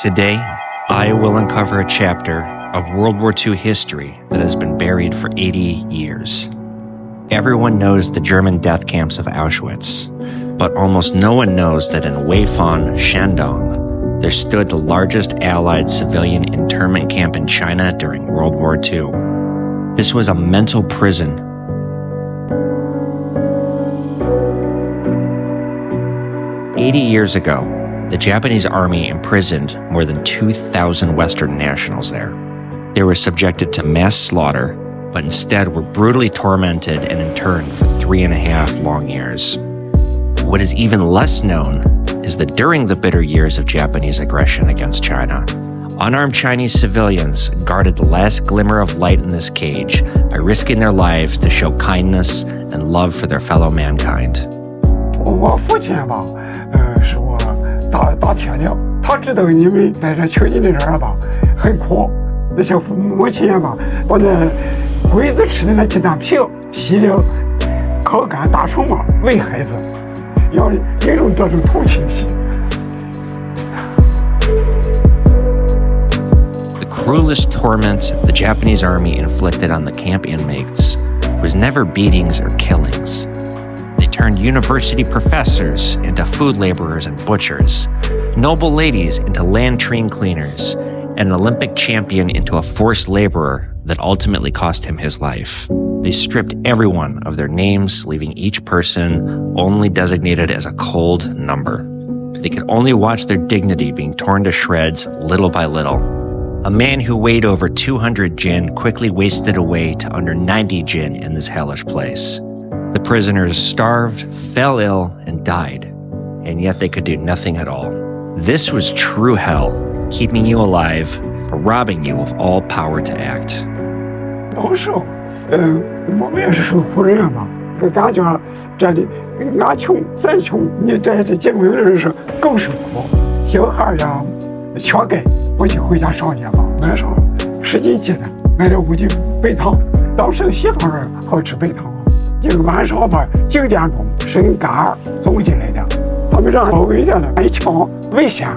Today, I will uncover a chapter of World War II history that has been buried for 80 years. Everyone knows the German death camps of Auschwitz, but almost no one knows that in Weihsien, Shandong, there stood the largest Allied civilian internment camp in China during World War II. This was a mental prison. "80 years ago, the Japanese army imprisoned more than 2,000 Western nationals there. They were subjected to mass slaughter, but instead were brutally tormented and interned for 3.5 long years. What is even less known is that during the bitter years of Japanese aggression against China, unarmed Chinese civilians guarded the last glimmer of light in this cage by risking their lives to show kindness and love for their fellow mankind. 我父亲吧，是我打铁的，他知道你们在这囚禁的人吧很苦，那些母亲吧把那鬼子吃的那鸡蛋皮洗了烤干打成嘛喂孩子，要引入这种同情心。The cruelest torment the Japanese army inflicted on the camp inmates was never beatings or killings. They turned university professors into food laborers and butchers, noble ladies into latrine cleaners, and an Olympic champion into a forced laborer that ultimately cost him his life. They stripped everyone of their names, leaving each person only designated as a cold number. They could only watch their dignity being torn to shreds little by little. A man who weighed over 200 jin quickly wasted away to under 90 jin in this hellish place. The prisoners starved, fell ill, and died, and yet they could do nothing at all. This was true hell, keeping you alive, but robbing you of all power to act. 当时，我们也是受苦人嘛，感觉这里俺穷咱穷，你这结婚的人是更受苦。小孩呀，缺钙，不去回家上学嘛，买上10斤鸡蛋，买了5斤白糖。当时西方人好吃白糖。 一个晚上吧，9点钟是干儿送进来的，他们让我为了买枪危险。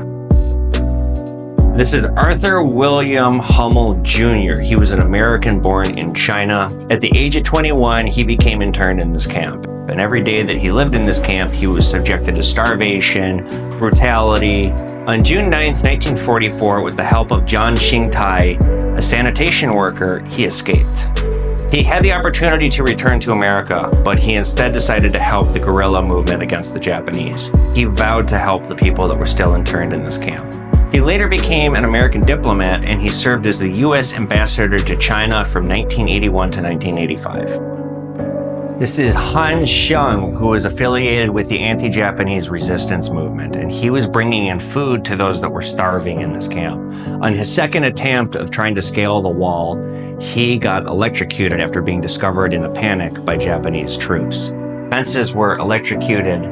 This is Arthur William Hummel Jr. He was an American born in China. At the age of 21, he became interned in this camp. And every day that he lived in this camp, he was subjected to starvation, brutality. On June 9th, 1944, with the help of John Xingtai, a sanitation worker, he escaped. He had the opportunity to return to America, but he instead decided to help the guerrilla movement against the Japanese. He vowed to help the people that were still interned in this camp. He later became an American diplomat, and he served as the U.S. ambassador to China from 1981 to 1985. This is Han Xiang, who was affiliated with the anti-Japanese resistance movement, and he was bringing in food to those that were starving in this camp. On his second attempt of trying to scale the wall, he got electrocuted after being discovered in a panic by Japanese troops. Fences were electrocuted,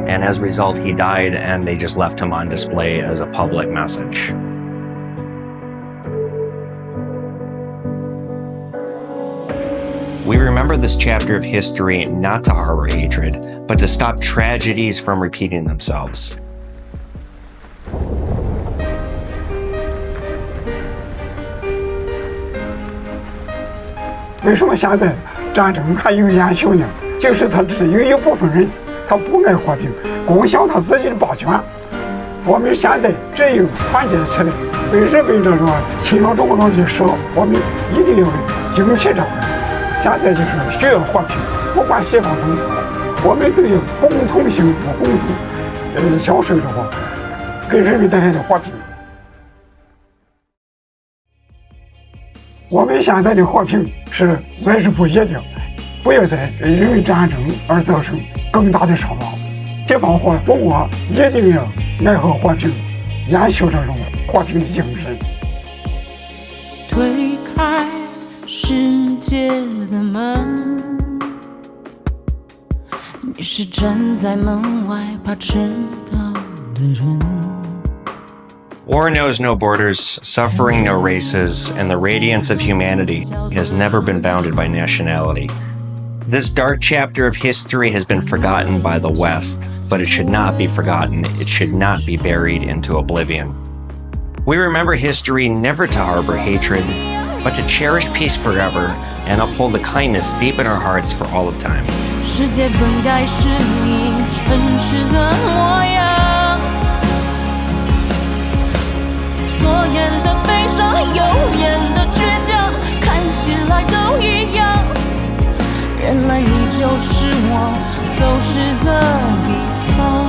and as a result, he died, and they just left him on display as a public message. We remember this chapter of history not to harbor hatred, but to stop tragedies from repeating themselves. 为什么现在战争还有延续呢？就是他只有一部分人，他不爱和平，共享他自己的霸权。我们现在只有团结起来，对日本这种侵略中国东西说，我们一定要惊起这个。现在就是需要和平，不管西方东方，我们都要共同幸福、共同享受这个给人民带来的和平。我们现在的和平是来之不易的，不要再因为战争而造成更大的伤亡。西方和中国一定要爱好和平，延续这种和平的精神。推开世界的门，你是站在门外怕迟到的人。War knows no borders, suffering no races, and the radiance of humanity has never been bounded by nationality. This dark chapter of history has been forgotten by the West, but it should not be forgotten. It should not be buried into oblivion. We remember history never to harbor hatred, but to cherish peace forever and uphold the kindness deep in our hearts for all of time. 世界本该是你真实的模样，左眼的悲伤，右眼的倔强，看起来都一样。原来你就是我走失的地方。